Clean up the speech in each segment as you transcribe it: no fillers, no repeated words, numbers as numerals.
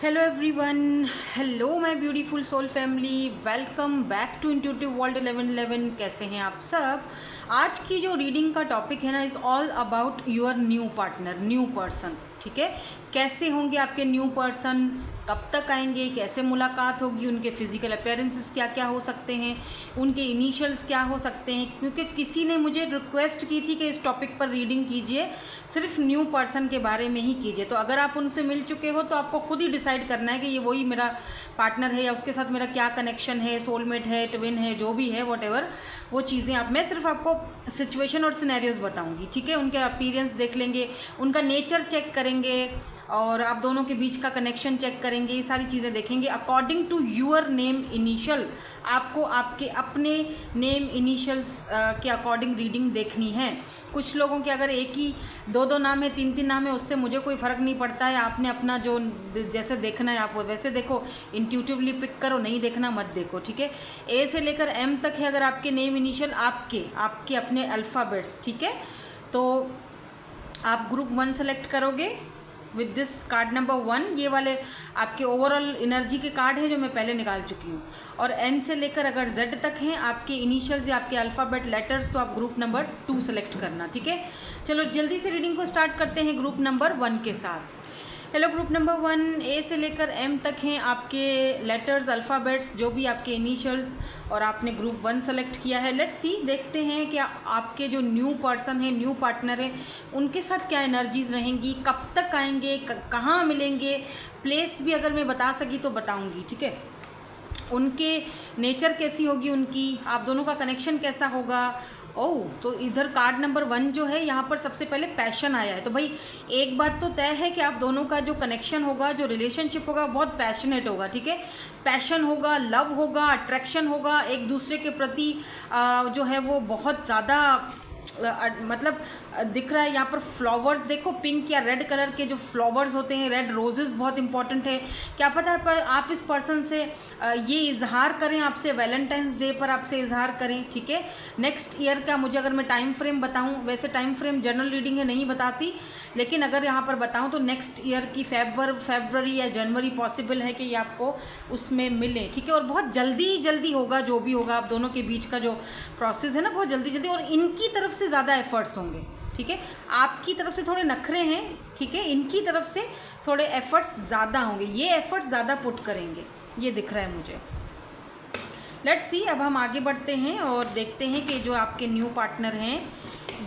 Hello everyone, hello my beautiful soul family, welcome back to intuitive world 1111। कैसे हैं आप सब। आज की जो रीडिंग का टॉपिक है ना, is all about your new partner, new person. ठीक है, कैसे होंगे आपके न्यू पर्सन, कब तक आएंगे, कैसे मुलाकात होगी, उनके फिजिकल अपीयरेंसेस क्या क्या हो सकते हैं, उनके इनिशियल्स क्या हो सकते हैं। क्योंकि किसी ने मुझे रिक्वेस्ट की थी कि इस टॉपिक पर रीडिंग कीजिए, सिर्फ न्यू पर्सन के बारे में ही कीजिए। तो अगर आप उनसे मिल चुके हो तो आपको खुद ही डिसाइड करना है कि ये वही मेरा पार्टनर है या उसके साथ मेरा क्या कनेक्शन है, सोलमेट है, ट्विन है, जो भी है, वॉट वो चीज़ें आप, मैं सिर्फ आपको सिचुएशन और सिनेरियोज बताऊंगी। ठीक है, उनके अपीयरेंस देख लेंगे, उनका नेचर चेक करेंगे और आप दोनों के बीच का कनेक्शन चेक करेंगे। ये सारी चीज़ें देखेंगे according to your name initial. आपको आपके अपने नेम इनिशियल्स के अकॉर्डिंग रीडिंग देखनी है। कुछ लोगों के अगर एक ही दो नाम है, तीन नाम है, उससे मुझे कोई फ़र्क नहीं पड़ता है। आपने अपना जो जैसे देखना है आप वैसे देखो, इंट्यूटिवली पिक करो, नहीं देखना मत देखो। ठीक है, ए से लेकर एम तक है अगर आपके नेम इनिशियल, आपके अपने अल्फ़ाबेट्स। ठीक है, तो आप ग्रुप 1 सेलेक्ट करोगे विद दिस कार्ड नंबर 1। ये वाले आपके ओवरऑल एनर्जी के कार्ड हैं जो मैं पहले निकाल चुकी हूँ। और एन से लेकर अगर जेड तक हैं आपके इनिशियल्स या आपके अल्फ़ाबेट लेटर्स, तो आप ग्रुप नंबर 2 सेलेक्ट करना। ठीक है, चलो जल्दी से रीडिंग को स्टार्ट करते हैं ग्रुप नंबर 1 के साथ। हेलो ग्रुप नंबर 1, ए से लेकर एम तक हैं आपके लेटर्स, अल्फ़ाबेट्स, जो भी आपके इनिशियल्स, और आपने ग्रुप 1 सेलेक्ट किया है। लेट्स सी, देखते हैं कि आपके जो न्यू पर्सन है, न्यू पार्टनर है, उनके साथ क्या एनर्जीज रहेंगी, कब तक आएंगे, कहाँ मिलेंगे, प्लेस भी अगर मैं बता सकी तो बताऊंगी। ठीक है, उनके नेचर कैसी होगी, उनकी आप दोनों का कनेक्शन कैसा होगा। ओह, तो इधर कार्ड नंबर 1 जो है, यहाँ पर सबसे पहले पैशन आया है। तो भाई एक बात तो तय है कि आप दोनों का जो कनेक्शन होगा, जो रिलेशनशिप होगा, बहुत पैशनेट होगा। ठीक है, पैशन होगा, लव होगा, अट्रैक्शन होगा, एक दूसरे के प्रति जो है वो बहुत ज़्यादा मतलब दिख रहा है। यहाँ पर फ्लावर्स देखो, पिंक या रेड कलर के जो फ्लावर्स होते हैं, रेड रोजेस बहुत इंपॉर्टेंट है। क्या पता है आप इस पर्सन से ये इजहार करें, आपसे वैलेंटाइंस डे पर आपसे इजहार करें। ठीक है, नेक्स्ट ईयर का मुझे अगर मैं टाइम फ्रेम बताऊं, वैसे टाइम फ्रेम जनरल रीडिंग है, नहीं बताती, लेकिन अगर यहाँ पर बताऊं तो नेक्स्ट ईयर की फरवरी या जनवरी पॉसिबल है कि ये आपको उसमें मिले। ठीक है, और बहुत जल्दी होगा, जो भी होगा आप दोनों के बीच का जो प्रोसेस है ना, बहुत जल्दी, और इनकी तरफ से ज़्यादा एफर्ट्स होंगे। ठीक है, आपकी तरफ से थोड़े नखरे हैं, ठीक है, इनकी तरफ से थोड़े एफर्ट्स ज़्यादा होंगे, ये एफर्ट्स ज़्यादा पुट करेंगे, ये दिख रहा है मुझे। लेट्स सी, अब हम आगे बढ़ते हैं और देखते हैं कि जो आपके न्यू पार्टनर हैं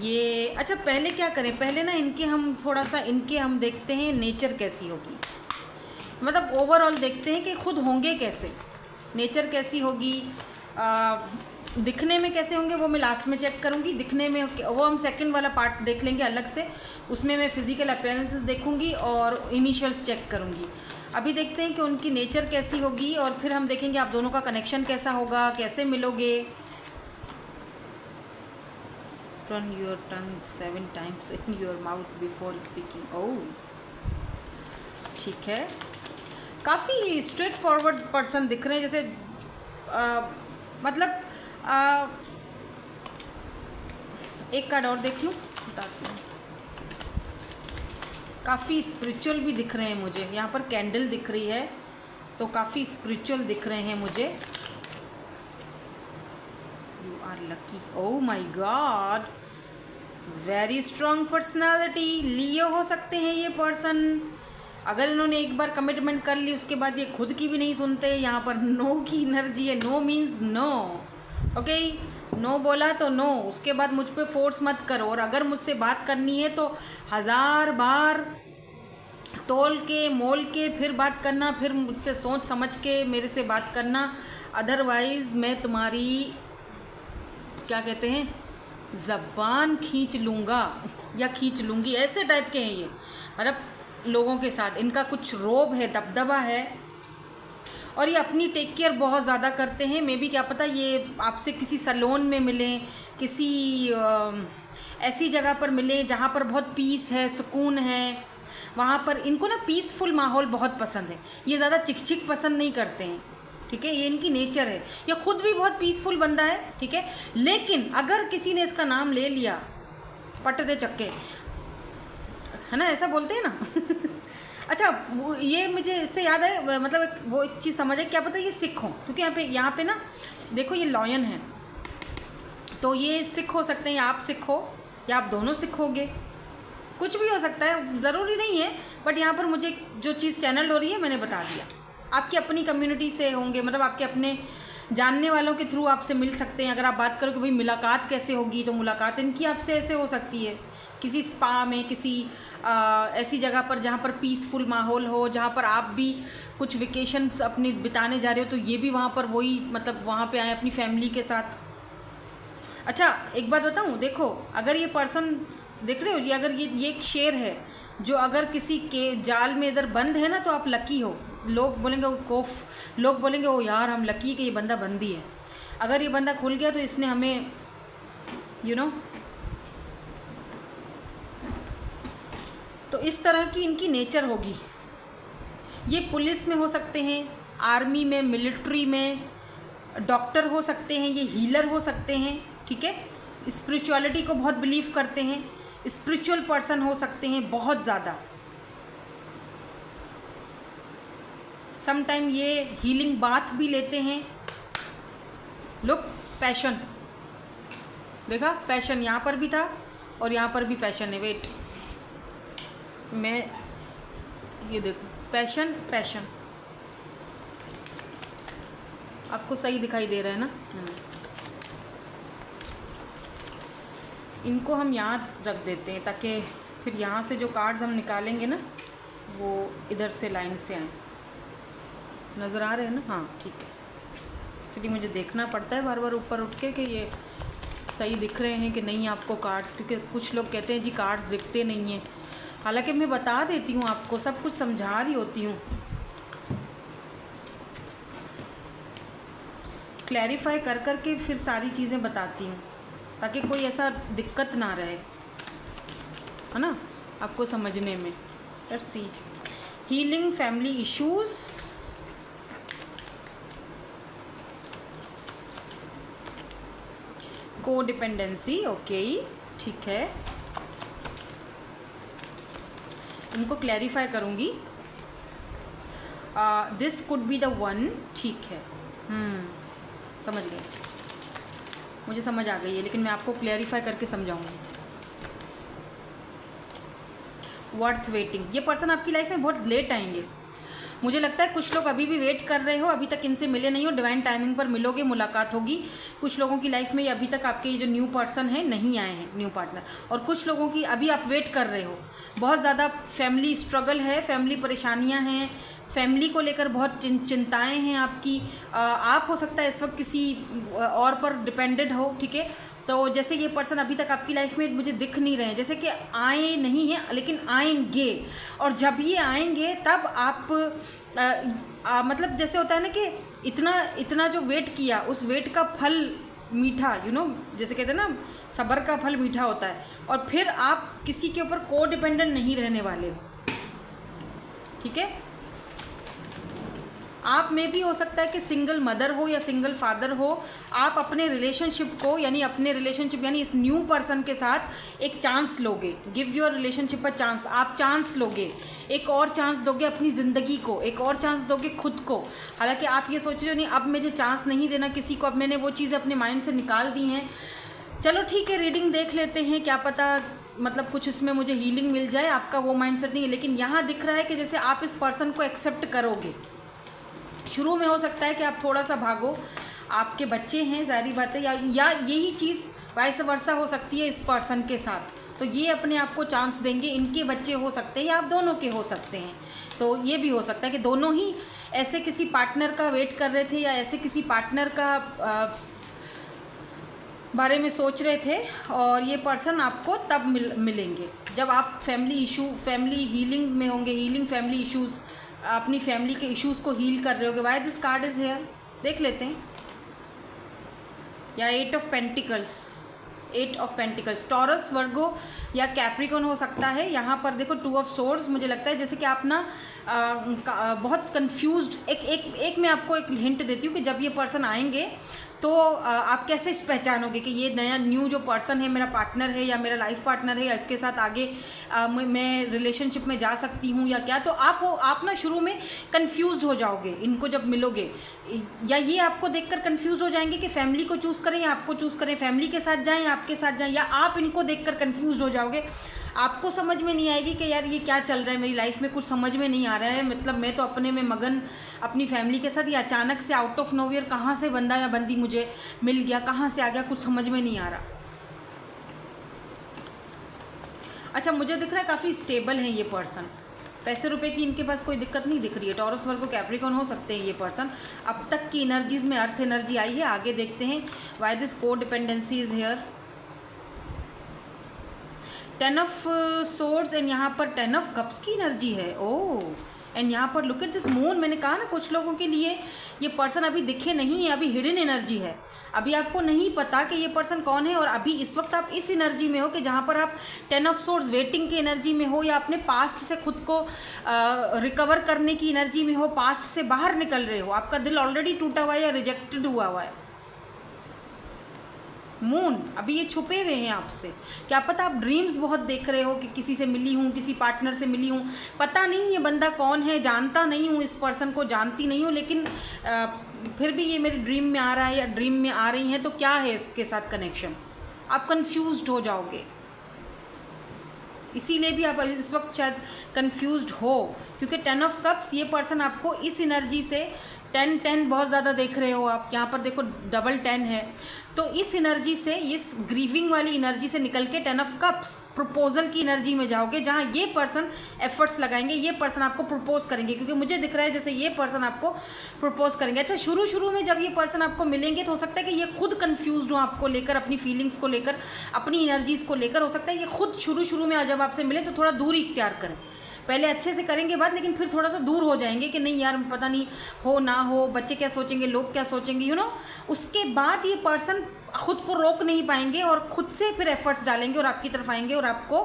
ये, अच्छा पहले क्या करें, पहले ना इनके हम थोड़ा सा इनके हम देखते हैं नेचर कैसी होगी, मतलब ओवरऑल देखते हैं कि खुद होंगे कैसे, नेचर कैसी होगी, दिखने में कैसे होंगे, वो मैं लास्ट में चेक करूँगी। दिखने में वो हम सेकंड वाला पार्ट देख लेंगे अलग से, उसमें मैं फिजिकल अपीयरेंसेस देखूँगी और इनिशियल्स चेक करूँगी। अभी देखते हैं कि उनकी नेचर कैसी होगी और फिर हम देखेंगे आप दोनों का कनेक्शन कैसा होगा, कैसे मिलोगे। Run your tongue 7 times in your mouth before speaking. Oh, ठीक है, काफ़ी स्ट्रेट फॉरवर्ड पर्सन दिख रहे हैं, जैसे मतलब एक कार्ड और देख लूँ, बताती हूँ। काफ़ी स्पिरिचुअल भी दिख रहे हैं मुझे, यहाँ पर कैंडल दिख रही है, तो काफ़ी स्पिरिचुअल दिख रहे हैं मुझे। You are lucky, oh my god, very strong personality. Leo हो सकते हैं ये पर्सन। अगर इन्होंने एक बार कमिटमेंट कर ली, उसके बाद ये खुद की भी नहीं सुनते। यहाँ पर नो की एनर्जी है, no means no. Okay, no बोला तो नो, उसके बाद मुझ पे फोर्स मत करो। और अगर मुझसे बात करनी है तो 1000 बार तोल के मोल के फिर बात करना, फिर मुझसे सोच समझ के मेरे से बात करना, अदरवाइज़ मैं तुम्हारी क्या कहते हैं, ज़बान खींच लूँगा या खींच लूँगी, ऐसे टाइप के हैं ये। मतलब लोगों के साथ इनका कुछ रोब है, दबदबा है, और ये अपनी टेक केयर बहुत ज़्यादा करते हैं। मे बी क्या पता ये आपसे किसी सैलून में मिलें, किसी ऐसी जगह पर मिलें जहाँ पर बहुत पीस है, सुकून है, वहाँ पर इनको ना पीसफुल माहौल बहुत पसंद है। ये ज़्यादा चिक पसंद नहीं करते हैं। ठीक है, ये इनकी नेचर है। ये खुद भी बहुत पीसफुल बंदा है। ठीक है, लेकिन अगर किसी ने इसका नाम ले लिया, पट दे चक्के, है ना, ऐसा बोलते हैं ना अच्छा ये मुझे इससे याद है, मतलब वो एक चीज़ समझ है, क्या पता ये सिख हो, क्योंकि यहाँ पे ना देखो ये लॉयन है, तो ये सिख हो सकते हैं, या आप सिख हो या आप दोनों सिख होगे, कुछ भी हो सकता है, ज़रूरी नहीं है। बट यहाँ पर मुझे जो चीज़ चैनल हो रही है मैंने बता दिया। आपकी अपनी कम्युनिटी से होंगे, मतलब आपके अपने जानने वालों के थ्रू आपसे मिल सकते हैं। अगर आप बात करो कि भाई मुलाकात कैसे होगी, तो मुलाकात इनकी आपसे ऐसे हो सकती है, किसी स्पा में, किसी ऐसी जगह पर जहाँ पर पीसफुल माहौल हो, जहाँ पर आप भी कुछ वेकेशंस अपने बिताने जा रहे हो, तो ये भी वहाँ पर वही, मतलब वहाँ पे आए अपनी फैमिली के साथ। अच्छा एक बात बताऊँ, देखो अगर ये पर्सन देख रहे हो, ये अगर ये एक शेर है जो अगर किसी के जाल में इधर बंद है ना, तो आप लकी हो। लोग बोलेंगे वो कोफ, लोग बोलेंगे ओ यार हम लकी कि ये बंदा बंदी है। अगर ये बंदा खुल गया तो इसने हमें तो इस तरह की इनकी नेचर होगी। ये पुलिस में हो सकते हैं, आर्मी में, मिलिट्री में, डॉक्टर हो सकते हैं, ये हीलर हो सकते हैं, ठीक है। स्पिरिचुअलिटी को बहुत बिलीव करते हैं, स्पिरिचुअल पर्सन हो सकते हैं बहुत ज़्यादा। समटाइम ये हीलिंग बाथ भी लेते हैं। लुक, पैशन देखा, पैशन यहाँ पर भी था और यहाँ पर भी पैशन है। वेट, मैं ये देखो, पैशन पैशन आपको सही दिखाई दे रहा है ना। इनको हम यहाँ रख देते हैं ताकि फिर यहाँ से जो कार्ड्स हम निकालेंगे ना वो इधर से लाइन से आए। नज़र आ रहे हैं ना? हाँ ठीक है। एक्चुअली मुझे देखना पड़ता है बार बार ऊपर उठ के कि ये सही दिख रहे हैं कि नहीं आपको कार्ड्स, क्योंकि कुछ लोग कहते हैं जी कार्ड्स दिखते नहीं हैं। हालांकि मैं बता देती हूँ आपको, सब कुछ समझा रही होती हूँ, क्लैरिफाई कर कर के फिर सारी चीज़ें बताती हूँ ताकि कोई ऐसा दिक्कत ना रहे, है ना, आपको समझने में। Let's see, healing family issues, को डिपेंडेंसी, ओके ठीक है, इनको क्लैरिफाई करूँगी। This could be the one, ठीक है। समझ गए, मुझे समझ आ गई है, लेकिन मैं आपको क्लैरिफाई करके समझाऊंगी। वर्थ वेटिंग, ये पर्सन आपकी लाइफ में बहुत लेट आएंगे। मुझे लगता है कुछ लोग अभी भी वेट कर रहे हो, अभी तक इनसे मिले नहीं हो, डिवाइन टाइमिंग पर मिलोगे, मुलाकात होगी। कुछ लोगों की लाइफ में ये अभी तक आपके ये जो न्यू पर्सन है नहीं आए हैं, न्यू पार्टनर, और कुछ लोगों की अभी आप वेट कर रहे हो। बहुत ज़्यादा फैमिली स्ट्रगल है, फैमिली परेशानियां हैं, फैमिली को लेकर बहुत चिंताएं हैं आपकी। आप हो सकता है इस वक्त किसी और पर डिपेंडेड हो, ठीक है। तो जैसे ये पर्सन अभी तक आपकी लाइफ में मुझे दिख नहीं रहे हैं, जैसे कि आए नहीं हैं लेकिन आएंगे, और जब ये आएंगे तब आप मतलब जैसे होता है ना कि इतना जो वेट किया, उस वेट का फल मीठा, जैसे कहते हैं ना सब्र का फल मीठा होता है, और फिर आप किसी के ऊपर को डिपेंडेंट नहीं रहने वाले हो, ठीक है। आप में भी हो सकता है कि सिंगल मदर हो या सिंगल फादर हो, आप अपने रिलेशनशिप को यानी इस न्यू पर्सन के साथ एक चांस लोगे। Give your relationship a chance, आप चांस लोगे, एक और चांस दोगे अपनी ज़िंदगी को, एक और चांस दोगे खुद को। हालांकि आप ये सोच रहे हो नहीं अब मुझे चांस नहीं देना किसी को, अब मैंने वो चीज़ें अपने माइंड से निकाल दी हैं। चलो ठीक है, रीडिंग देख लेते हैं, क्या पता मतलब कुछ इसमें मुझे हीलिंग मिल जाए। आपका वो माइंडसेट नहीं है, लेकिन यहाँ दिख रहा है कि जैसे आप इस पर्सन को एक्सेप्ट करोगे। शुरू में हो सकता है कि आप थोड़ा सा भागो, आपके बच्चे हैं जाहिर बात है, या यही चीज़ वाइस वर्सा हो सकती है इस पर्सन के साथ, तो ये अपने आप को चांस देंगे। इनके बच्चे हो सकते हैं या आप दोनों के हो सकते हैं, तो ये भी हो सकता है कि दोनों ही ऐसे किसी पार्टनर का वेट कर रहे थे या ऐसे किसी पार्टनर का बारे में सोच रहे थे, और ये पर्सन आपको तब मिलेंगे जब आप फैमिली हीलिंग में होंगे, हीलिंग फैमिली इश्यूज़, अपनी फैमिली के इश्यूज़ को हील कर रहे होगे। Why this card is here, देख लेते हैं। या 8 ऑफ पेंटिकल्स, टॉरस, वर्गो या कैप्रिकॉन हो सकता है। यहाँ पर देखो 2 ऑफ सोर्ड्स, मुझे लगता है जैसे कि आप ना बहुत कंफ्यूज्ड। एक मैं आपको एक हिंट देती हूँ कि जब ये पर्सन आएंगे तो आप कैसे पहचानोगे कि ये नया न्यू जो पर्सन है मेरा पार्टनर है या मेरा लाइफ पार्टनर है या इसके साथ आगे मैं रिलेशनशिप में जा सकती हूँ या क्या। तो आप ना शुरू में कंफ्यूज हो जाओगे इनको जब मिलोगे, या ये आपको देखकर कंफ्यूज हो जाएंगे कि फैमिली को चूज़ करें या आपको चूज़ करें, फैमिली के साथ जाएं या आपके साथ जाएं, या आप इनको देखकर कंफ्यूज हो जाओगे। आपको समझ में नहीं आएगी कि यार ये क्या चल रहा है मेरी लाइफ में, कुछ समझ में नहीं आ रहा है, मतलब मैं तो अपने में मगन अपनी फैमिली के साथ, या अचानक से आउट ऑफ नोवेयर कहाँ से बंदा या बंदी मुझे मिल गया, कहाँ से आ गया, कुछ समझ में नहीं आ रहा। अच्छा, मुझे दिख रहा है काफ़ी स्टेबल है ये पर्सन, पैसे रुपए की इनके पास कोई दिक्कत नहीं दिख रही है। टॉरस वर्गो कैप्रिकॉर्न हो सकते हैं ये पर्सन। अब तक की एनर्जीज में अर्थ एनर्जी आई है, आगे देखते हैं वाई दिस को dependency is here. 10 of swords and यहाँ पर 10 ऑफ कप्स की एनर्जी है। ओह, एंड यहाँ पर लुक एट दिस मून। मैंने कहा ना कुछ लोगों के लिए ये पर्सन अभी दिखे नहीं है, अभी हिडन एनर्जी है, अभी आपको नहीं पता कि ये पर्सन कौन है। और अभी इस वक्त आप इस एनर्जी में हो कि जहाँ पर आप 10 ऑफ सोर्ड्स वेटिंग की एनर्जी में हो, या अपने पास्ट से खुद को रिकवर करने की एनर्जी में हो, पास्ट से बाहर निकल रहे हो, आपका दिल ऑलरेडी टूटा हुआ है या रिजेक्टेड हुआ है। मून अभी ये छुपे हुए हैं आपसे, क्या पता आप ड्रीम्स बहुत देख रहे हो कि किसी से मिली हूँ, किसी पार्टनर से मिली हूँ, पता नहीं ये बंदा कौन है, जानता नहीं हूँ, इस पर्सन को जानती नहीं हूँ, लेकिन फिर भी ये मेरे ड्रीम में आ रहा है या ड्रीम में आ रही हैं, तो क्या है इसके साथ कनेक्शन। आप कंफ्यूज्ड हो जाओगे, इसीलिए भी आप इस वक्त शायद कंफ्यूज्ड हो, क्योंकि 10 ऑफ कप्स ये पर्सन आपको इस एनर्जी से 10 बहुत ज़्यादा देख रहे हो आप, यहाँ पर देखो डबल 10 है, तो इस एनर्जी से, इस ग्रीविंग वाली एनर्जी से निकल के 10 ऑफ कप्स प्रपोजल की एनर्जी में जाओगे, जहाँ ये पर्सन एफर्ट्स लगाएंगे, ये पर्सन आपको प्रपोज करेंगे, क्योंकि मुझे दिख रहा है जैसे ये पर्सन आपको प्रपोज करेंगे। अच्छा, शुरू में जब ये पर्सन आपको मिलेंगे तो हो सकता है कि ये खुद कंफ्यूज्ड हो आपको लेकर, अपनी फीलिंग्स को लेकर, अपनी एनर्जीज़ को लेकर, हो सकता है ये खुद शुरू में जब आपसे मिले तो थोड़ा दूरी इख्तियार करें, पहले अच्छे से करेंगे बात, लेकिन फिर थोड़ा सा दूर हो जाएंगे कि नहीं यार पता नहीं हो ना हो, बच्चे क्या सोचेंगे, लोग क्या सोचेंगे, यू नो। उसके बाद ये पर्सन खुद को रोक नहीं पाएंगे और खुद से फिर एफर्ट्स डालेंगे और आपकी तरफ आएंगे और आपको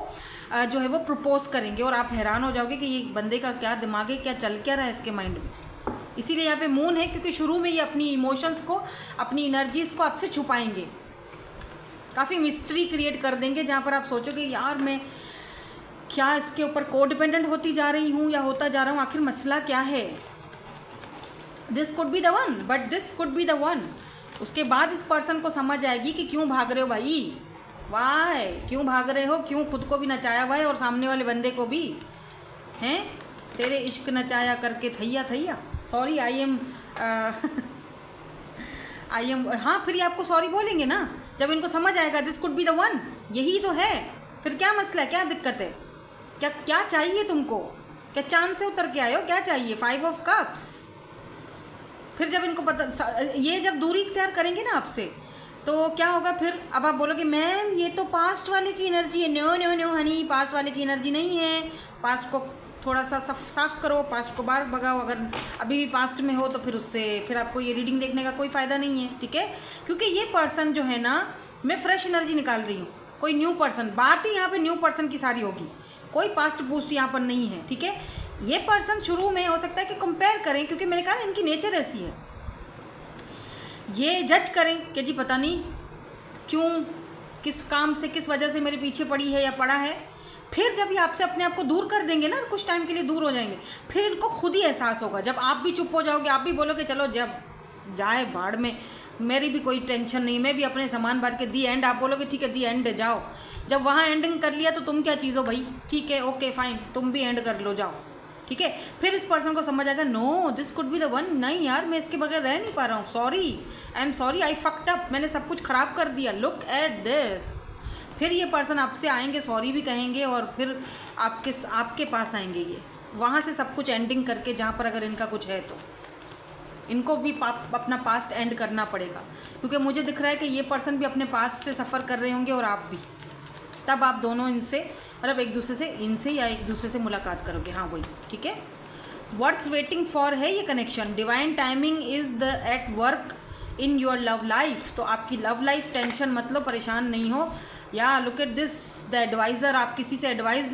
जो है वो प्रपोज करेंगे, और आप हैरान हो जाओगे कि ये बंदे का क्या दिमाग है, क्या चल क्या रहा है इसके माइंड में। इसीलिए यहाँ पे मून है, क्योंकि शुरू में ये अपनी इमोशंस को, अपनी एनर्जीज़ को आपसे छुपाएंगे, काफ़ी मिस्ट्री क्रिएट कर देंगे, जहाँ पर आप सोचोगे यार मैं क्या इसके ऊपर को डिपेंडेंट होती जा रही हूँ या होता जा रहा हूँ, आखिर मसला क्या है। This could be the one, but this could be the one. उसके बाद इस पर्सन को समझ आएगी कि क्यों भाग रहे हो भाई, वाई क्यों भाग रहे हो, क्यों खुद को भी नचाया हुआ है और सामने वाले बंदे को भी हैं, तेरे इश्क नचाया करके थैया। सॉरी आई एम हाँ, फिर ये आपको सॉरी बोलेंगे ना जब इनको समझ आएगा this could be the one, यही तो है। फिर क्या मसला है, क्या दिक्कत है, क्या चाहिए तुमको, क्या चांद से उतर के आए हो, क्या चाहिए। 5 ऑफ कप्स। फिर जब इनको पता, ये जब दूरी इख्तियार करेंगे ना आपसे, तो क्या होगा फिर, अब आप बोलोगे मैम ये तो पास्ट वाले की एनर्जी है। नो हनी, पास्ट वाले की एनर्जी नहीं है, पास्ट को थोड़ा सा साफ करो, पास्ट को बाहर भगाओ। अगर अभी भी पास्ट में हो तो फिर आपको ये रीडिंग देखने का कोई फ़ायदा नहीं है, ठीक है। क्योंकि ये पर्सन जो है ना, मैं फ्रेश एनर्जी निकाल रही हूँ, कोई न्यू पर्सन, बात ही यहाँ पे न्यू पर्सन की सारी होगी, कोई पास्ट बूस्ट यहाँ पर नहीं है, ठीक है। ये पर्सन शुरू में हो सकता है कि कंपेयर करें, क्योंकि मैंने कहा ना इनकी नेचर ऐसी है, ये जज करें कि जी पता नहीं क्यों, किस काम से, किस वजह से मेरे पीछे पड़ी है या पड़ा है। फिर जब ये आपसे अपने आप को दूर कर देंगे ना, कुछ टाइम के लिए दूर हो जाएंगे, फिर इनको खुद ही एहसास होगा, जब आप भी चुप हो जाओगे, आप भी बोलोगे चलो जब जाए बाढ़ में, मेरी भी कोई टेंशन नहीं, मैं भी अपने सामान भर के दी एंड, आप बोलोगे ठीक है दी एंड है, जाओ। जब वहाँ एंडिंग कर लिया तो तुम क्या चीज़ हो भाई, ठीक है ओके फाइन, तुम भी एंड कर लो, जाओ, ठीक है। फिर इस पर्सन को समझ आएगा no this could be the one, नहीं यार मैं इसके बगैर रह नहीं पा रहा हूँ, sorry I am sorry, I fucked up, मैंने सब कुछ ख़राब कर दिया, लुक एट दिस। फिर ये पर्सन आपसे आएंगे, सॉरी भी कहेंगे, और फिर आपके पास आएंगे ये, वहाँ से सब कुछ एंडिंग करके, जहाँ पर अगर इनका कुछ है तो इनको भी अपना पास्ट एंड करना पड़ेगा, क्योंकि मुझे दिख रहा है कि ये पर्सन भी अपने पास्ट से सफ़र कर रहे होंगे और आप भी, तब आप दोनों इनसे, मतलब एक दूसरे से, इनसे या एक दूसरे से मुलाकात करोगे, हाँ वही, ठीक है। वर्थ वेटिंग फॉर है ये connection, divine timing is the at work in your love life. तो आपकी लव लाइफ टेंशन मतलब परेशान नहीं हो, या look at this the adviser, आप किसी से एडवाइस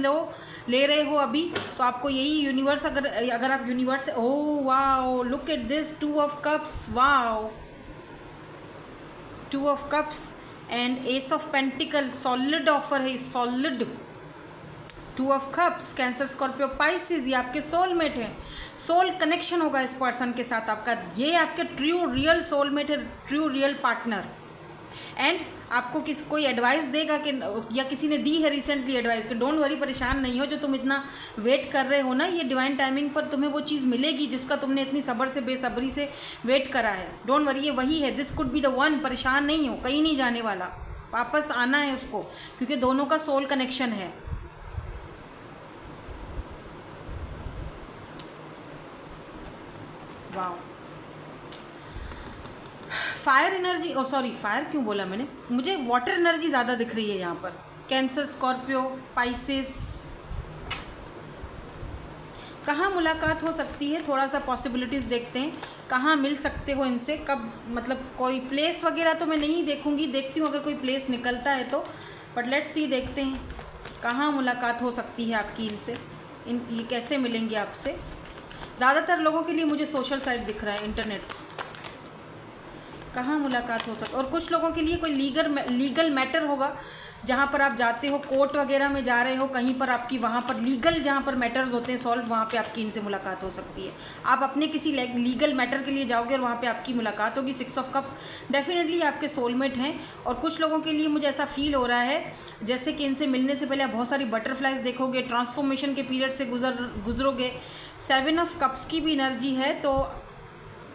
ले रहे हो अभी, तो आपको यही यूनिवर्स, अगर आप universe, oh wow look at this 2 of cups, wow two of cups and ace of pentacle, solid offer है, solid. Two of cups, Cancer, Scorpio, Pisces, ये आपके सोलमेट है। सोल कनेक्शन होगा इस पर्सन के साथ आपका, ये आपके ट्रू रियल सोलमेट है, ट्रू रियल पार्टनर। एंड आपको कोई एडवाइस देगा कि, या किसी ने दी है रिसेंटली एडवाइस कि डोंट वरी, परेशान नहीं हो, जो तुम इतना वेट कर रहे हो ना, ये डिवाइन टाइमिंग पर तुम्हें वो चीज़ मिलेगी जिसका तुमने इतनी सब्र से बेसब्री से वेट करा है। डोंट वरी, ये वही है, this could be the one. परेशान नहीं हो, कहीं नहीं जाने वाला, वापस आना है उसको, क्योंकि दोनों का सोल कनेक्शन है। वाओ, फायर एनर्जी, ओ सॉरी फायर क्यों बोला मैंने, मुझे वाटर एनर्जी ज़्यादा दिख रही है यहाँ पर। कैंसर, स्कॉर्पियो, पाइसिस, कहाँ मुलाकात हो सकती है, थोड़ा सा पॉसिबिलिटीज़ देखते हैं, कहाँ मिल सकते हो इनसे, कब, मतलब कोई प्लेस वगैरह तो मैं नहीं देखूँगी, देखती हूँ अगर कोई प्लेस निकलता है तो, बट लेट्स सी, देखते हैं कहाँ मुलाकात हो सकती है आपकी इनसे, ये कैसे मिलेंगे आपसे। ज़्यादातर लोगों के लिए मुझे सोशल साइट दिख रहा है, इंटरनेट, कहाँ मुलाकात हो सकती, और कुछ लोगों के लिए कोई लीगल मैटर होगा, जहाँ पर आप जाते हो, कोर्ट वगैरह में जा रहे हो कहीं पर, आपकी वहाँ पर लीगल, जहाँ पर मैटर्स होते हैं सॉल्व, वहाँ पे आपकी इनसे मुलाकात हो सकती है। आप अपने किसी लीगल मैटर के लिए जाओगे और वहाँ पे आपकी मुलाकात होगी। 6 ऑफ कप्स डेफिनेटली आपके सोलमेट हैं, और कुछ लोगों के लिए मुझे ऐसा फील हो रहा है जैसे कि इनसे मिलने से पहले आप बहुत सारी बटरफ्लाइज देखोगे, ट्रांसफॉर्मेशन के पीरियड से गुजरोगे। 7 ऑफ कप्स की भी एनर्जी है, तो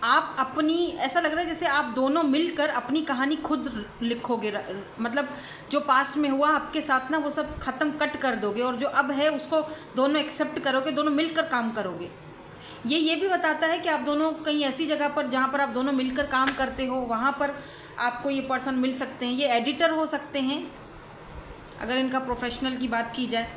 आप अपनी, ऐसा लग रहा है जैसे आप दोनों मिलकर अपनी कहानी खुद लिखोगे, मतलब जो पास्ट में हुआ आपके साथ ना, वो सब ख़त्म कट कर दोगे, और जो अब है उसको दोनों एक्सेप्ट करोगे, दोनों मिलकर काम करोगे। ये भी बताता है कि आप दोनों कहीं ऐसी जगह पर, जहाँ पर आप दोनों मिलकर काम करते हो, वहाँ पर आपको ये पर्सन मिल सकते हैं। ये एडिटर हो सकते हैं अगर इनका प्रोफेशनल की बात की जाए,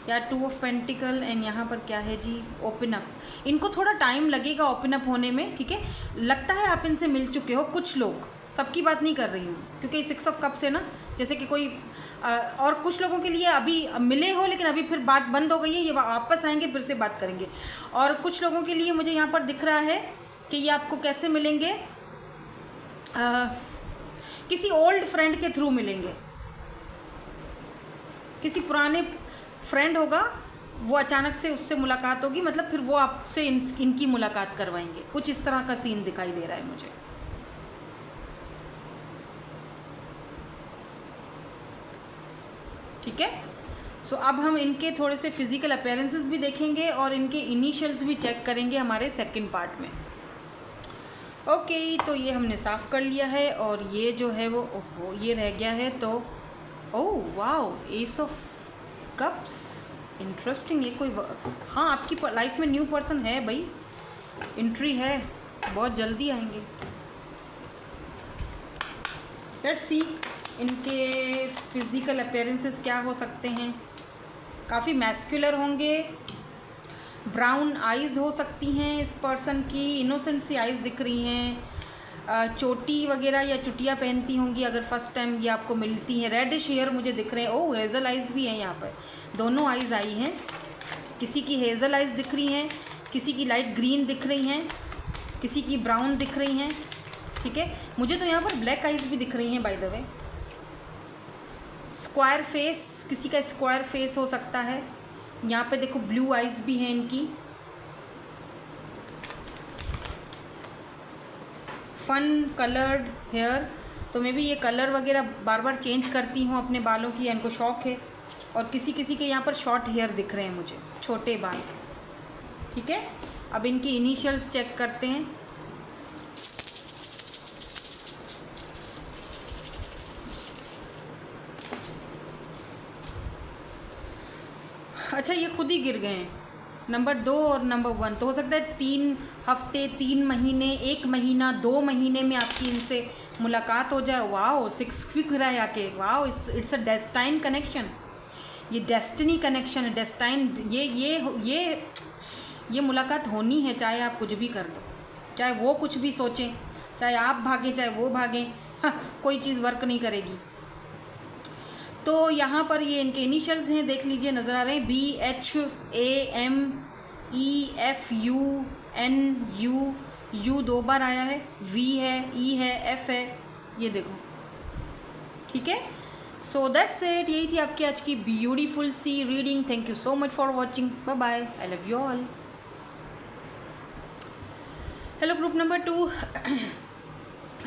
या 2 ऑफ पेंटिकल, एंड यहाँ पर क्या है जी, ओपन अप। इनको थोड़ा टाइम लगेगा ओपन अप होने में, ठीक है। लगता है आप इनसे मिल चुके हो, कुछ लोग, सबकी बात नहीं कर रही हूँ, क्योंकि 6 ऑफ कप्स है ना, जैसे कि कोई और कुछ लोगों के लिए अभी मिले हो, लेकिन अभी फिर बात बंद हो गई है, ये वापस आएंगे, फिर से बात करेंगे। और कुछ लोगों के लिए मुझे यहाँ पर दिख रहा है कि ये आपको कैसे मिलेंगे, किसी ओल्ड फ्रेंड के थ्रू मिलेंगे, किसी पुराने फ्रेंड होगा, वो अचानक से उससे मुलाकात होगी, मतलब फिर वो आपसे इनकी मुलाकात करवाएंगे, कुछ इस तरह का सीन दिखाई दे रहा है मुझे। ठीक है, सो अब हम इनके थोड़े से फिजिकल अपीयरेंसेस भी देखेंगे और इनके इनिशियल्स भी चेक करेंगे हमारे सेकंड पार्ट में। ओके, तो ये हमने साफ़ कर लिया है, और ये जो है वो, ओहो, ये रह गया है, तो oh wow, S of cups, interesting. ये कोई, हाँ, आपकी लाइफ में न्यू पर्सन है भाई, एंट्री है, बहुत जल्दी आएंगे। लेट्स सी इनके फिजिकल अपीयरेंसेस क्या हो सकते हैं। काफ़ी मैस्कुलर होंगे, ब्राउन आइज़ हो सकती हैं इस पर्सन की, इनोसेंट सी आइज़ दिख रही हैं, चोटी वगैरह या चुटिया पहनती होंगी अगर फर्स्ट टाइम ये आपको मिलती हैं। रेडिश हेयर मुझे दिख रहे हैं, ओह हेज़ल आइज़ भी हैं यहाँ पर, दोनों आइज़ आई हैं, किसी की हेज़ल आइज़ दिख रही हैं, किसी की लाइट ग्रीन दिख रही हैं, किसी की ब्राउन दिख रही हैं। ठीक है, मुझे तो यहाँ पर ब्लैक आइज़ भी दिख रही हैं by the way. Square face, किसी का स्क्वायर फेस हो सकता है। यहाँ पे देखो ब्लू आइज़ भी हैं इनकी। फन कलर्ड हेयर, तो मैं भी ये कलर वगैरह बार बार चेंज करती हूँ अपने बालों की, इनको शौक़ है। और किसी किसी के यहाँ पर शॉर्ट हेयर दिख रहे हैं मुझे, छोटे बाल। ठीक है, अब इनकी इनिशियल्स चेक करते हैं। अच्छा, ये खुद ही गिर गए हैं, नंबर 2 और नंबर 1। तो हो सकता है 3 हफ्ते, 3 महीने, 1 महीना, 2 महीने में आपकी इनसे मुलाकात हो जाए। वाओ, 6 भी गिरा है आके, wow, it's a destined connection, ये डेस्टिनी कनेक्शन है, डेस्टाइन। ये मुलाकात होनी है, चाहे आप कुछ भी कर दो, चाहे वो कुछ भी सोचें, चाहे आप भागें, चाहे वो भागें, कोई चीज़ वर्क नहीं करेगी। तो यहाँ पर ये इनके इनिशियल्स हैं, देख लीजिए, नज़र आ रहे हैं, BHAMEFUNU, U 2 बार आया है, V है, E है, F है, ये देखो, ठीक है। सो दैट्स इट, यही थी आपकी आज की ब्यूटीफुल सी reading. Thank you so much for watching, bye bye, I love you all. Hello group number 2,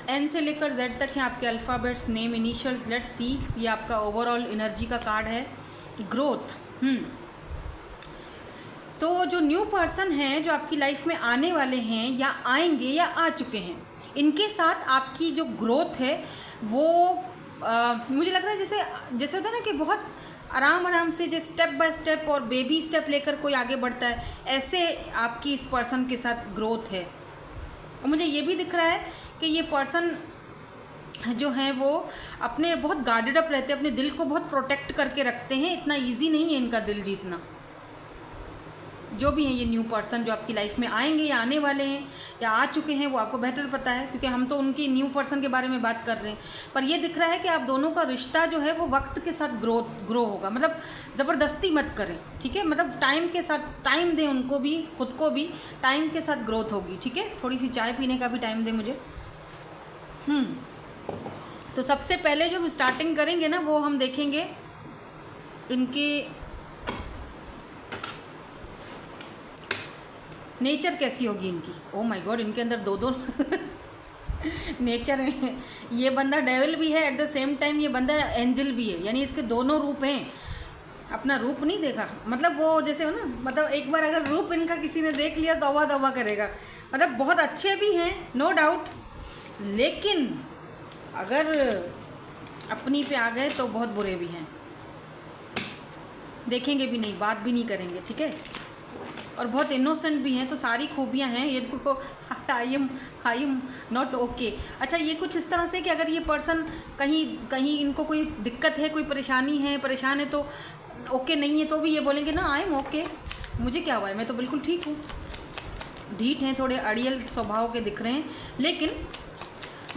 N से लेकर जेड तक हैं आपके alphabets, name, initials. Let's see, ये आपका ओवरऑल एनर्जी का कार्ड है, ग्रोथ। तो जो न्यू पर्सन हैं, जो आपकी लाइफ में आने वाले हैं या आएंगे या आ चुके हैं, इनके साथ आपकी जो ग्रोथ है वो मुझे लग रहा है जैसे जैसे होता है ना कि बहुत आराम आराम से, जैसे स्टेप बाय स्टेप और बेबी स्टेप लेकर कोई आगे बढ़ता है, ऐसे आपकी इस पर्सन के साथ ग्रोथ है। और मुझे ये भी दिख रहा है कि ये पर्सन जो हैं वो अपने बहुत गार्डेड अप रहते हैं, अपने दिल को बहुत प्रोटेक्ट करके रखते हैं। इतना इजी नहीं है इनका दिल जीतना। जो भी हैं ये न्यू पर्सन जो आपकी लाइफ में आएंगे या आने वाले हैं या आ चुके हैं, वो आपको बेहतर पता है, क्योंकि हम तो उनकी न्यू पर्सन के बारे में बात कर रहे हैं। पर ये दिख रहा है कि आप दोनों का रिश्ता जो है वो वक्त के साथ ग्रो होगा। मतलब ज़बरदस्ती मत करें, ठीक है। मतलब टाइम के साथ टाइम दें, उनको भी, खुद को भी टाइम के साथ ग्रोथ होगी, ठीक है। थोड़ी सी चाय पीने का भी टाइम दें मुझे। तो सबसे पहले जो हम स्टार्टिंग करेंगे ना, वो हम देखेंगे इनके नेचर कैसी होगी इनकी। ओ माय गॉड, इनके अंदर दो नेचर है। ये बंदा डेविल भी है, एट द सेम टाइम ये बंदा एंजल भी है, यानी इसके दोनों रूप हैं। अपना रूप नहीं देखा, मतलब वो जैसे हो ना, मतलब एक बार अगर रूप इनका किसी ने देख लिया तो तौबा तौबा करेगा। मतलब बहुत अच्छे भी हैं, नो डाउट, लेकिन अगर अपनी पे आ गए तो बहुत बुरे भी हैं। देखेंगे भी नहीं, बात भी नहीं करेंगे, ठीक है। और बहुत इनोसेंट भी हैं, तो सारी खूबियां हैं। ये देखो, आई एम नॉट ओके। अच्छा, ये कुछ इस तरह से कि अगर ये पर्सन कहीं कहीं इनको कोई दिक्कत है, कोई परेशानी है, परेशान है, तो ओके नहीं है तो भी ये बोलेंगे ना, आई एम ओके, मुझे क्या हुआ है, मैं तो बिल्कुल ठीक हूँ। ढीठ हैं, थोड़े अड़ियल स्वभाव के दिख रहे हैं, लेकिन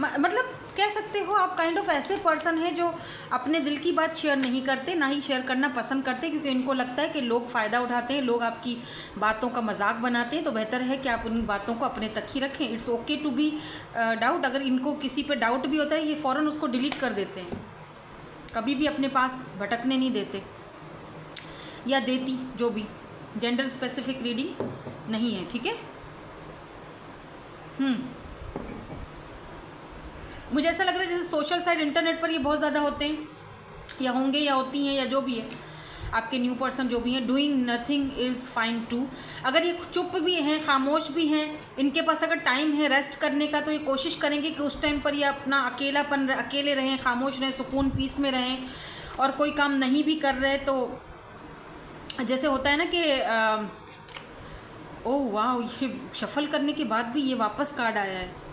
मतलब कह सकते हो आप काइंड ऑफ ऐसे पर्सन हैं जो अपने दिल की बात शेयर नहीं करते, ना ही शेयर करना पसंद करते, क्योंकि इनको लगता है कि लोग फ़ायदा उठाते हैं, लोग आपकी बातों का मजाक बनाते हैं। तो बेहतर है कि आप उन बातों को अपने तक ही रखें। It's okay to be doubt. अगर इनको किसी पे डाउट भी होता है, ये फ़ौरन उसको डिलीट कर देते हैं, कभी भी अपने पास भटकने नहीं देते, या देती, जो भी। जेंडर स्पेसिफिक रीडिंग नहीं है, ठीक है। मुझे ऐसा लग रहा है जैसे सोशल साइट इंटरनेट पर ये बहुत ज़्यादा होते हैं, या होंगे, या होती हैं, या जो भी है आपके न्यू पर्सन जो भी हैं। Doing nothing is fine too. अगर ये चुप भी हैं, खामोश भी हैं, इनके पास अगर टाइम है रेस्ट करने का, तो ये कोशिश करेंगे कि उस टाइम पर ये अपना अकेले रहें, खामोश रहें, सुकून पीस में रहें। और कोई काम नहीं भी कर रहे तो जैसे होता है ना कि ओह वाह, ये शफल करने के बाद भी ये वापस कार्ड आया है।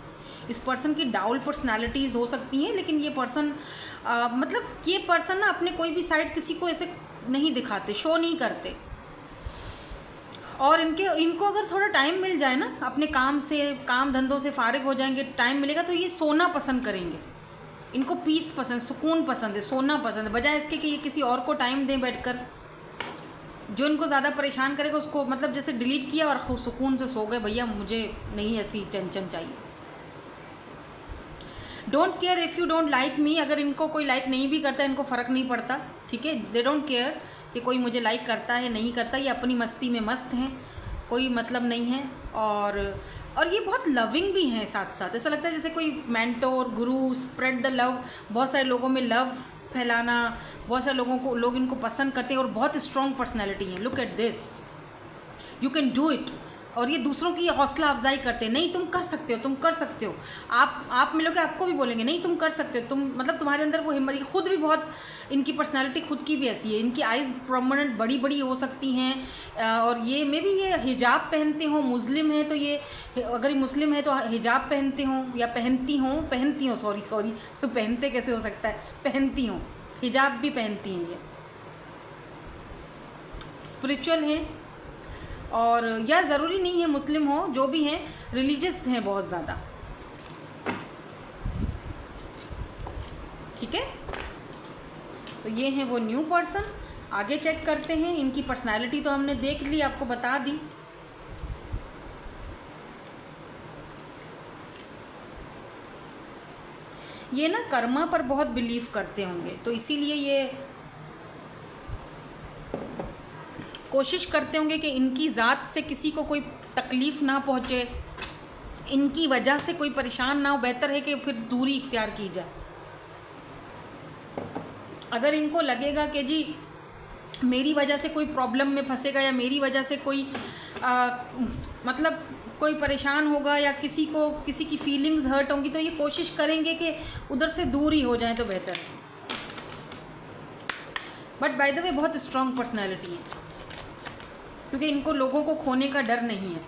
इस पर्सन की डाउल पर्सनालिटीज़ हो सकती हैं, लेकिन ये पर्सन मतलब ये पर्सन ना अपने कोई भी साइड किसी को ऐसे नहीं दिखाते, शो नहीं करते। और इनको अगर थोड़ा टाइम मिल जाए ना, अपने काम धंधों से फारिग हो जाएंगे, टाइम मिलेगा, तो ये सोना पसंद करेंगे। इनको पीस पसंद, सुकून पसंद है, सोना पसंद है, बजाय इसके कि ये किसी और को टाइम दें बैठकर। जो इनको ज़्यादा परेशान करेगा उसको मतलब जैसे डिलीट किया और खूब सुकून से सो गए, भैया मुझे नहीं ऐसी टेंशन चाहिए। Don't care if you don't like me. अगर इनको कोई लाइक नहीं भी करता, इनको फ़र्क नहीं पड़ता, ठीक है। दे डोंट केयर कि कोई मुझे लाइक करता है नहीं करता, ये अपनी मस्ती में मस्त हैं, कोई मतलब नहीं है। और ये बहुत लविंग भी हैं साथ साथ। ऐसा लगता है जैसे कोई mentor, Guru, spread the love, बहुत सारे लोगों में लव फैलाना, बहुत सारे लोग इनको पसंद करते हैं, और बहुत स्ट्रॉन्ग पर्सनैलिटी है। Look at this, you can do it. और ये दूसरों की हौसला अफजाई करते हैं, नहीं तुम कर सकते हो, तुम कर सकते हो। आप मिलोगे आपको भी बोलेंगे नहीं तुम कर सकते हो, तुम मतलब तुम्हारे अंदर वो हिम्मत। खुद भी बहुत, इनकी पर्सनालिटी खुद की भी ऐसी है। इनकी आइज़ प्रोमिनेंट बड़ी बड़ी हो सकती हैं। और ये मे भी ये हिजाब पहनते हों, मुस्लिम है तो ये, अगर ये मुस्लिम है तो हिजाब पहनते हों या पहनती हों सॉरी तो पहनते कैसे हो सकता है, पहनती हों, हिजाब भी पहनती हैं। ये स्पिरिचुअल हैं, और या ज़रूरी नहीं है मुस्लिम हो, जो भी हैं रिलीजियस हैं बहुत ज़्यादा, ठीक है। तो ये हैं वो न्यू पर्सन। आगे चेक करते हैं। इनकी पर्सनालिटी तो हमने देख ली, आपको बता दी। ये ना कर्मा पर बहुत बिलीव करते होंगे, तो इसीलिए ये कोशिश करते होंगे कि इनकी ज़ात से किसी को कोई तकलीफ़ ना पहुँचे, इनकी वजह से कोई परेशान ना हो, बेहतर है कि फिर दूरी इख्तियार की जाए। अगर इनको लगेगा कि जी मेरी वजह से कोई प्रॉब्लम में फंसेगा या मेरी वजह से कोई मतलब कोई परेशान होगा या किसी की फीलिंग्स हर्ट होंगी, तो ये कोशिश करेंगे कि उधर से दूर ही हो जाए तो बेहतर है। बट बाय द वे बहुत स्ट्रॉन्ग पर्सनैलिटी है, क्योंकि इनको लोगों को खोने का डर नहीं है,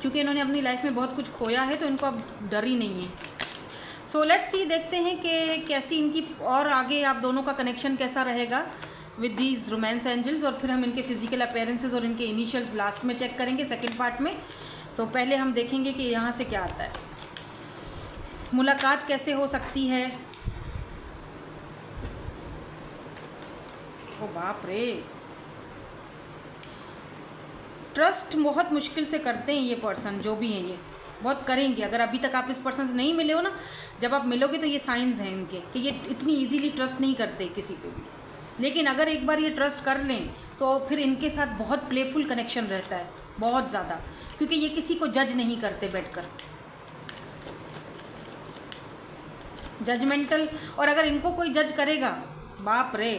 क्योंकि इन्होंने अपनी लाइफ में बहुत कुछ खोया है, तो इनको अब डर ही नहीं है। सो लेट्स सी, देखते हैं कि कैसी इनकी और आगे आप दोनों का कनेक्शन कैसा रहेगा विद दीज रोमांस एंजल्स, और फिर हम इनके फिजिकल अपीयरेंसेस और इनके इनिशियल्स लास्ट में चेक करेंगे सेकंड पार्ट में। तो पहले हम देखेंगे कि यहाँ से क्या आता है, मुलाकात कैसे हो सकती है। ओ बाप रे, ट्रस्ट बहुत मुश्किल से करते हैं ये पर्सन, जो भी हैं ये बहुत करेंगे। अगर अभी तक आप इस पर्सन से नहीं मिले हो ना, जब आप मिलोगे तो ये साइंस हैं इनके कि ये इतनी इजीली ट्रस्ट नहीं करते किसी पे भी, लेकिन अगर एक बार ये ट्रस्ट कर लें तो फिर इनके साथ बहुत प्लेफुल कनेक्शन रहता है, बहुत ज़्यादा, क्योंकि ये किसी को जज नहीं करते बैठकर, जजमेंटल। और अगर इनको कोई जज करेगा, बाप रे,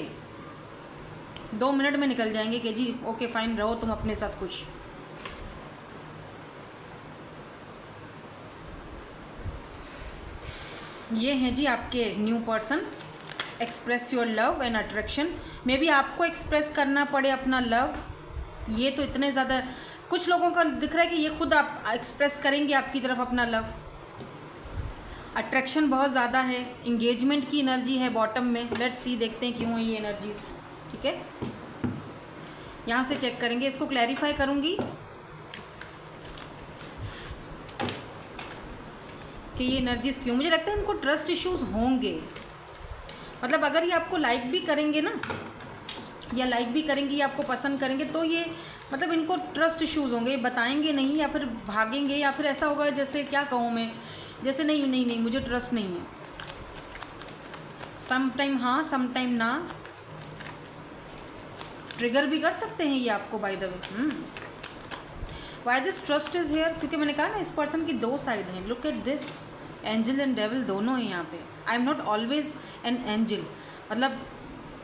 2 मिनट में निकल जाएंगे कि जी ओके फाइन, रहो तुम अपने साथ खुश। ये हैं जी आपके new person. Express your love and attraction. May be आपको एक्सप्रेस करना पड़े अपना लव, ये तो इतने ज़्यादा कुछ लोगों का दिख रहा है कि ये खुद आप एक्सप्रेस करेंगे आपकी तरफ अपना लव। अट्रैक्शन बहुत ज़्यादा है, इंगेजमेंट की एनर्जी है बॉटम में। लेट्स सी, देखते हैं क्यों है ये एनर्जीज। ठीक है, यहाँ से चेक करेंगे, इसको क्लैरिफाई करूँगी कि ये एनर्जीज क्यों। मुझे लगता है इनको ट्रस्ट इश्यूज होंगे, मतलब अगर ये आपको लाइक भी करेंगे ना, या लाइक भी करेंगे या आपको पसंद करेंगे, तो ये मतलब इनको ट्रस्ट इश्यूज होंगे, बताएंगे नहीं या फिर भागेंगे, या फिर ऐसा होगा जैसे क्या कहूँ मैं, जैसे नहीं नहीं नहीं मुझे ट्रस्ट नहीं है। सम टाइम हाँ, सम टाइम ना, ट्रिगर भी कर सकते हैं ये आपको by the way. Why this trust is here, क्योंकि मैंने कहा ना इस पर्सन की 2 साइड हैं। Look at this, angel and devil दोनों हैं यहाँ पे। I am not always an angel, मतलब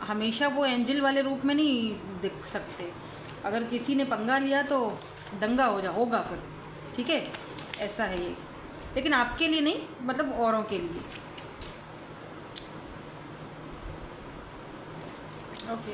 हमेशा वो एंजल वाले रूप में नहीं दिख सकते। अगर किसी ने पंगा लिया तो दंगा होगा फिर, ठीक है, ऐसा है ये। लेकिन आपके लिए नहीं, मतलब औरों के लिए। ओके,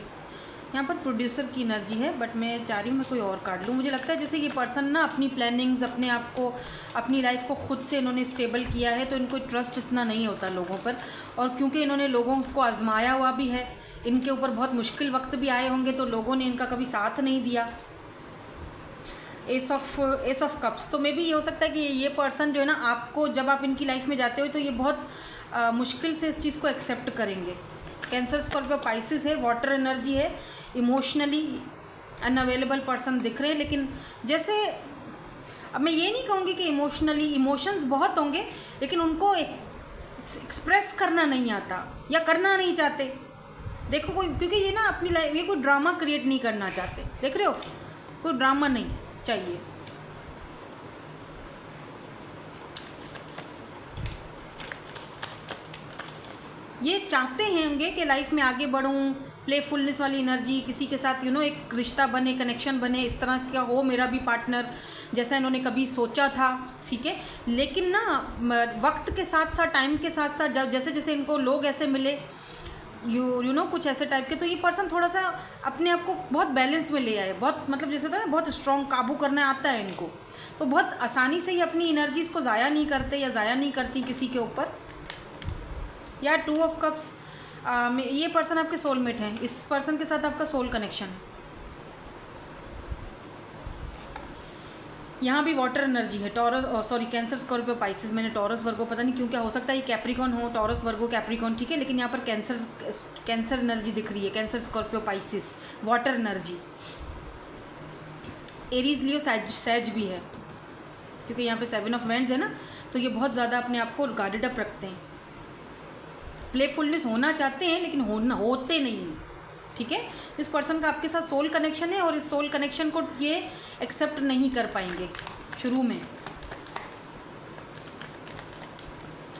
यहाँ पर प्रोड्यूसर की एनर्जी है, बट मैं चाह रही हूँ मैं कोई और काट लूँ। मुझे लगता है जैसे ये पर्सन ना अपनी प्लानिंग्स, अपने आप को, अपनी लाइफ को खुद से इन्होंने स्टेबल किया है, तो इनको ट्रस्ट इतना नहीं होता लोगों पर। और क्योंकि इन्होंने लोगों को आजमाया हुआ भी है, इनके ऊपर बहुत मुश्किल वक्त भी आए होंगे, तो लोगों ने इनका कभी साथ नहीं दिया। एस ऑफ कप्स, तो मे भी ये हो सकता है कि ये पर्सन जो है ना, आपको जब आप इनकी लाइफ में जाते हो तो ये बहुत मुश्किल से इस चीज़ को एक्सेप्ट करेंगे। कैंसर, स्कॉर्पियो, पाइसेस है, वाटर एनर्जी है, इमोशनली अनअवेलेबल पर्सन दिख रहे हैं। लेकिन जैसे अब मैं ये नहीं कहूँगी कि इमोशनली, इमोशंस बहुत होंगे, लेकिन उनको एक्सप्रेस करना नहीं आता या करना नहीं चाहते। देखो कोई, क्योंकि ये ना अपनी लाइफ, ये कोई ड्रामा क्रिएट नहीं करना चाहते, देख रहे हो, कोई ड्रामा नहीं चाहिए। ये चाहते होंगे कि लाइफ में आगे बढ़ूं, प्लेफुलनेस वाली एनर्जी, किसी के साथ एक रिश्ता बने, कनेक्शन बने, इस तरह का हो मेरा भी पार्टनर, जैसा इन्होंने कभी सोचा था। ठीक है, लेकिन ना वक्त के साथ साथ, टाइम के साथ साथ, जब जैसे जैसे इनको लोग ऐसे मिले, यू नो कुछ ऐसे टाइप के, तो ये पर्सन थोड़ा सा अपने आप को बहुत बैलेंस में ले आए। बहुत मतलब जैसे होता है ना, बहुत स्ट्रॉन्ग काबू करना आता है इनको, तो बहुत आसानी से ही अपनी एनर्जीज को ज़ाया नहीं करते या ज़ाया नहीं करती किसी के ऊपर। या 2 ऑफ कप्स, ये पर्सन आपके सोलमेट हैं, इस पर्सन के साथ आपका सोल कनेक्शन। यहाँ भी वाटर एनर्जी है, Taurus, sorry Cancer, Scorpio, Pisces. मैंने टॉरस, वर्गो, पता नहीं क्यों, क्या हो सकता है ये कैप्रिकॉन हो, टॉरस, वर्गो, कैप्रिकॉन, ठीक है, लेकिन यहाँ पर कैंसर एनर्जी दिख रही है, Cancer, Scorpio, Pisces, water energy. Aries, Leo, Sag भी है, क्योंकि यहाँ पे 7 ऑफ वैंड्स है ना, तो ये बहुत ज़्यादा अपने आप को गार्डेड अप रखते हैं, प्लेफुलनेस होना चाहते हैं लेकिन होते नहीं हैं, ठीक है। इस पर्सन का आपके साथ सोल कनेक्शन है और इस सोल कनेक्शन को ये एक्सेप्ट नहीं कर पाएंगे शुरू में।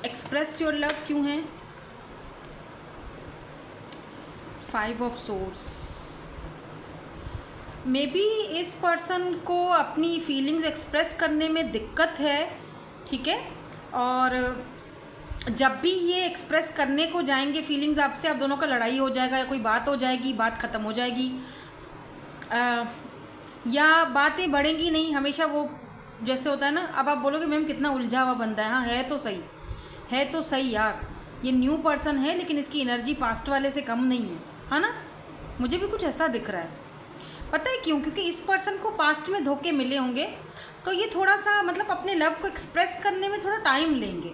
एक्सप्रेस योर लव क्यों है? 5 ऑफ सोर्स। मे बी इस पर्सन को अपनी फीलिंग्स एक्सप्रेस करने में दिक्कत है, ठीक है। और जब भी ये एक्सप्रेस करने को जाएंगे फीलिंग्स आपसे, आप दोनों का लड़ाई हो जाएगा या कोई बात हो जाएगी, बात ख़त्म हो जाएगी, या बातें बढ़ेंगी नहीं। हमेशा वो जैसे होता है ना, अब आप बोलोगे मैम कितना उलझा हुआ बंदा है। हाँ है तो सही, है तो सही यार। ये न्यू पर्सन है लेकिन इसकी एनर्जी पास्ट वाले से कम नहीं है ना। मुझे भी कुछ ऐसा दिख रहा है। पता है क्यों? क्योंकि इस पर्सन को पास्ट में धोखे मिले होंगे, तो ये थोड़ा सा मतलब अपने लव को एक्सप्रेस करने में थोड़ा टाइम लेंगे।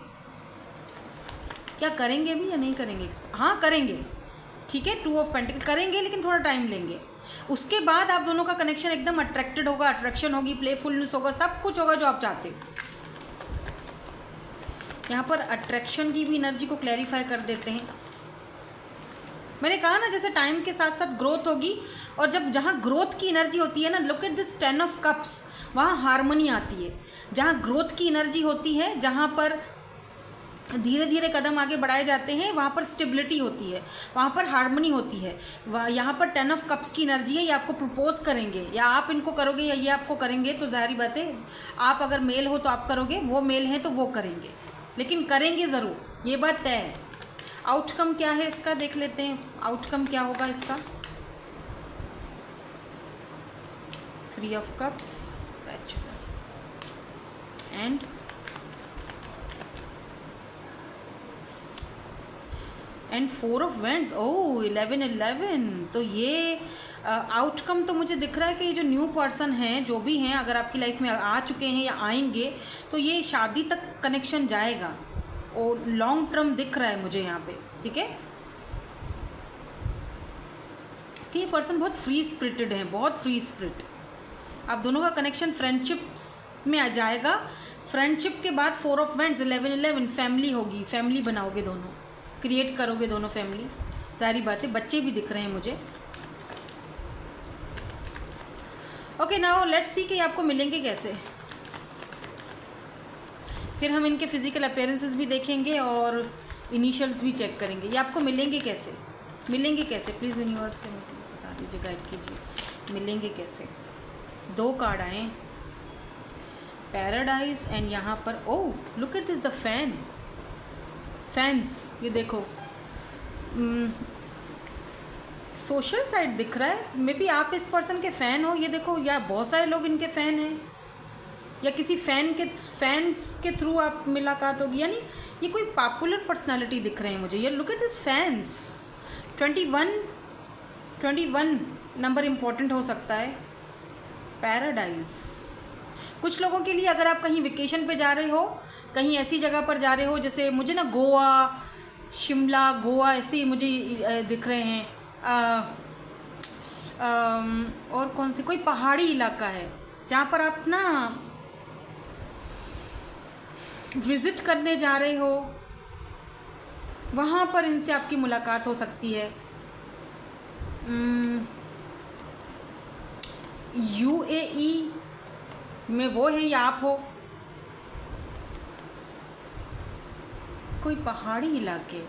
क्या करेंगे भी या नहीं करेंगे? हाँ करेंगे, ठीक है। 2 ऑफ पेंटिकल करेंगे लेकिन थोड़ा टाइम लेंगे। उसके बाद आप दोनों का कनेक्शन एकदम अट्रैक्टेड होगा, अट्रैक्शन होगी, प्लेफुलनेस होगा, सब कुछ होगा जो आप चाहते हो। यहाँ पर अट्रैक्शन की भी एनर्जी को क्लैरिफाई कर देते हैं। मैंने कहा ना जैसे टाइम के साथ साथ ग्रोथ होगी, और जब जहाँ ग्रोथ की एनर्जी होती है ना, look at this 10 of cups, वहाँ हार्मनी आती है। जहाँ ग्रोथ की एनर्जी होती है, जहाँ पर धीरे धीरे कदम आगे बढ़ाए जाते हैं, वहाँ पर स्टेबिलिटी होती है, वहाँ पर हार्मनी होती है। यहाँ पर 10 ऑफ कप्स की एनर्जी है। ये आपको प्रपोज करेंगे, या आप इनको करोगे या ये आपको करेंगे, तो जाहिर बात है आप अगर मेल हो तो आप करोगे, वो मेल हैं तो वो करेंगे, लेकिन करेंगे ज़रूर, ये बात तय है। आउटकम क्या है इसका देख लेते हैं। आउटकम क्या होगा इसका? 3 of cups and 4 of wands. Oh 11। तो ये आउटकम तो मुझे दिख रहा है कि ये जो न्यू पर्सन हैं, जो भी हैं, अगर आपकी लाइफ में आ चुके हैं या आएंगे, तो ये शादी तक कनेक्शन जाएगा और लॉन्ग टर्म दिख रहा है मुझे यहाँ पे, ठीक है। कि ये पर्सन बहुत फ्री स्पिरिटेड है, बहुत फ्री स्पिरिट। आप दोनों का कनेक्शन फ्रेंडशिप्स में आ जाएगा। फ्रेंडशिप के बाद 4 ऑफ वेंड्स 11 फैमिली होगी, फैमिली बनाओगे दोनों, क्रिएट करोगे दोनों फैमिली। सारी बातें, बच्चे भी दिख रहे हैं मुझे। ओके नाउ लेट्स सी कि आपको मिलेंगे कैसे। फिर हम इनके फिजिकल अपीयरेंसेस भी देखेंगे और इनिशियल्स भी चेक करेंगे। ये आपको मिलेंगे कैसे? मिलेंगे कैसे? प्लीज़ यूनिवर्स से मुझे बता दीजिए, गाइड कीजिए, मिलेंगे कैसे। 2 कार्ड आए, पैराडाइज एंड यहाँ पर oh look at this the fans. ये देखो सोशल साइड दिख रहा है। मे बी आप इस पर्सन के फ़ैन हो, ये देखो, या बहुत सारे लोग इनके फ़ैन हैं, या किसी फैंस के थ्रू आप मुलाकात होगी। यानी ये कोई पॉपुलर पर्सनालिटी दिख रहे हैं मुझे। ये look at this fans. 21 number important हो सकता है। पैराडाइज कुछ लोगों के लिए, अगर आप कहीं वेकेशन पे जा रहे हो, कहीं ऐसी जगह पर जा रहे हो, जैसे मुझे ना गोवा, शिमला, गोवा ऐसे ही मुझे दिख रहे हैं। और कौन सी कोई पहाड़ी इलाका है जहाँ पर आप ना विज़िट करने जा रहे हो, वहाँ पर इनसे आपकी मुलाकात हो सकती है। UAE में वो है या आप हो, कोई पहाड़ी इलाके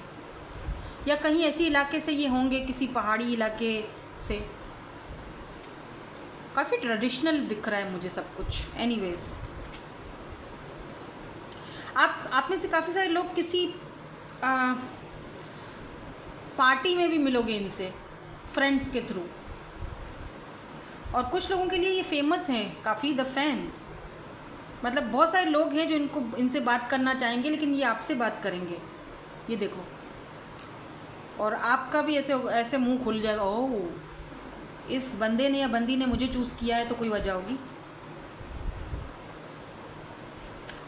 या कहीं ऐसी इलाके से ये होंगे, किसी पहाड़ी इलाके से। काफ़ी ट्रेडिशनल दिख रहा है मुझे सब कुछ। एनीवेज, आप में से काफ़ी सारे लोग किसी पार्टी में भी मिलोगे इनसे, फ्रेंड्स के थ्रू। और कुछ लोगों के लिए ये फेमस हैं काफ़ी, द फैंस। मतलब बहुत सारे लोग हैं जो इनसे बात करना चाहेंगे, लेकिन ये आपसे बात करेंगे। ये देखो, और आपका भी ऐसे मुंह खुल जाएगा, ओह इस बंदे ने या बंदी ने मुझे चूज़ किया है, तो कोई वजह होगी।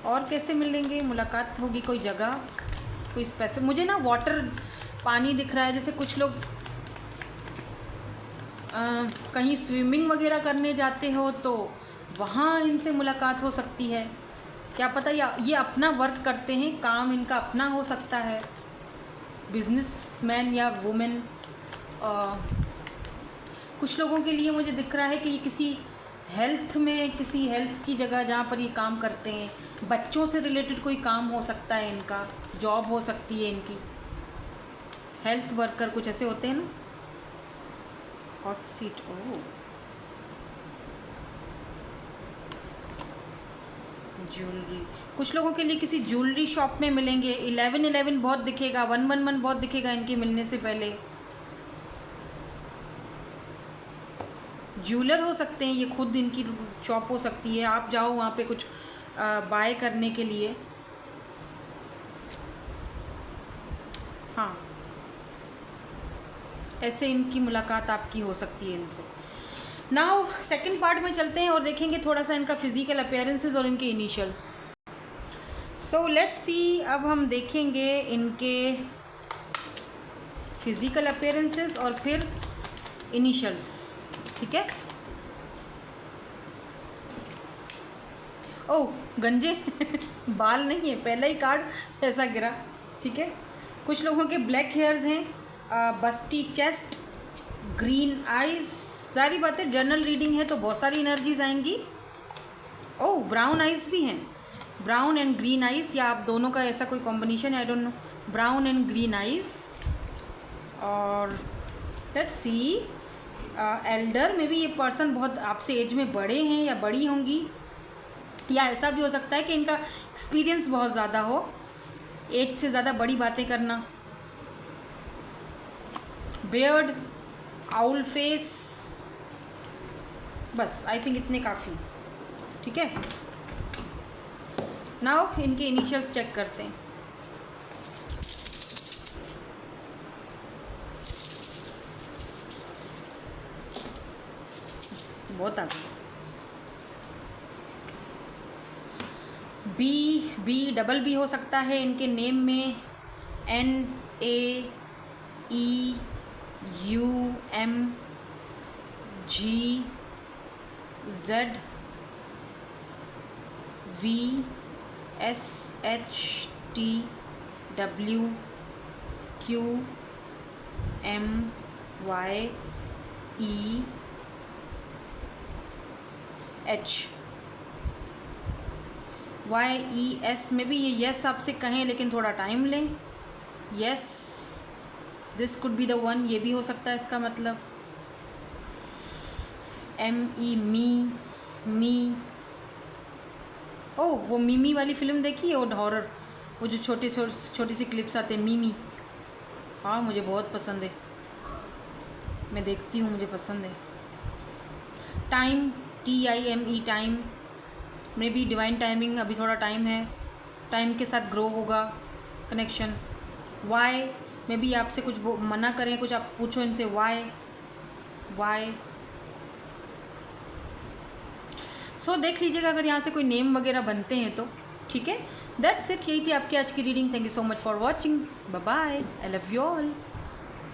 और कैसे मिलेंगे? मुलाकात होगी कोई जगह, कोई स्पेसिफिक। मुझे ना वाटर, पानी दिख रहा है, जैसे कुछ लोग कहीं स्विमिंग वगैरह करने जाते हो तो वहाँ इनसे मुलाकात हो सकती है। क्या पता ये अपना वर्क करते हैं, काम इनका अपना हो सकता है, बिजनेसमैन या वुमेन। कुछ लोगों के लिए मुझे दिख रहा है कि ये किसी हेल्थ की जगह जहाँ पर ये काम करते हैं, बच्चों से रिलेटेड कोई काम हो सकता है इनका, जॉब हो सकती है इनकी, हेल्थ वर्कर कुछ ऐसे होते हैं ना। हॉट सीट, ओह ज्वेलरी, कुछ लोगों के लिए किसी ज्वेलरी शॉप में मिलेंगे। 1111 बहुत दिखेगा, 111 बहुत दिखेगा इनके मिलने से पहले। ज्वेलर हो सकते हैं ये, खुद इनकी शॉप हो सकती है, आप जाओ वहाँ पे कुछ बाय करने के लिए। हाँ, ऐसे इनकी मुलाकात आपकी हो सकती है इनसे। नाउ सेकंड पार्ट में चलते हैं और देखेंगे थोड़ा सा इनका फिजिकल अपीयरेंसेस और इनके इनिशियल्स। सो लेट्स सी, अब हम देखेंगे इनके फिजिकल अपीयरेंसेस और फिर इनिशियल्स, ठीक है। ओह गंजे बाल नहीं है, पहला ही कार्ड ऐसा गिरा, ठीक है। कुछ लोगों के ब्लैक हेयर्स हैं, बस्टी चेस्ट, ग्रीन आइज, सारी बातें जनरल रीडिंग है तो बहुत सारी एनर्जीज आएंगी। ओह ब्राउन आइज भी हैं, ब्राउन एंड ग्रीन आइज, या आप दोनों का ऐसा कोई कॉम्बिनेशन है, I don't know, brown and green eyes. और लेट्स सी, एल्डर में भी ये पर्सन बहुत आपसे एज में बड़े हैं या बड़ी होंगी, या ऐसा भी हो सकता है कि इनका एक्सपीरियंस बहुत ज़्यादा हो, एज से ज़्यादा बड़ी बातें करना। बियर्ड, आउल फेस, बस आई थिंक इतने काफ़ी, ठीक है। नाउ इनके इनिशियल्स चेक करते हैं। बहुत आगे, बी डबल बी हो सकता है इनके नेम में, NAEUMGZVSHTWQMYEH। YES में भी ये यस आपसे कहें लेकिन थोड़ा टाइम लें। Yes, this could be the one, ये भी हो सकता है इसका मतलब। ME मी, ओह वो मिमी वाली फिल्म देखी है, वो हॉरर, वो जो छोटी सी क्लिप्स आते हैं, मिमी। हाँ मुझे बहुत पसंद है, मैं देखती हूँ, मुझे पसंद है। Time, TIME time, may be divine timing, अभी थोड़ा टाइम है, टाइम के साथ ग्रो होगा कनेक्शन। वाई, मे बी आपसे कुछ मना करें, कुछ आप पूछो इनसे, वाई। सो देख लीजिएगा अगर यहाँ से कोई नेम वगैरह बनते हैं तो, ठीक है। दैट्स इट, यही थी आपकी आज की reading. Thank you so much for watching, bye bye, I love you all.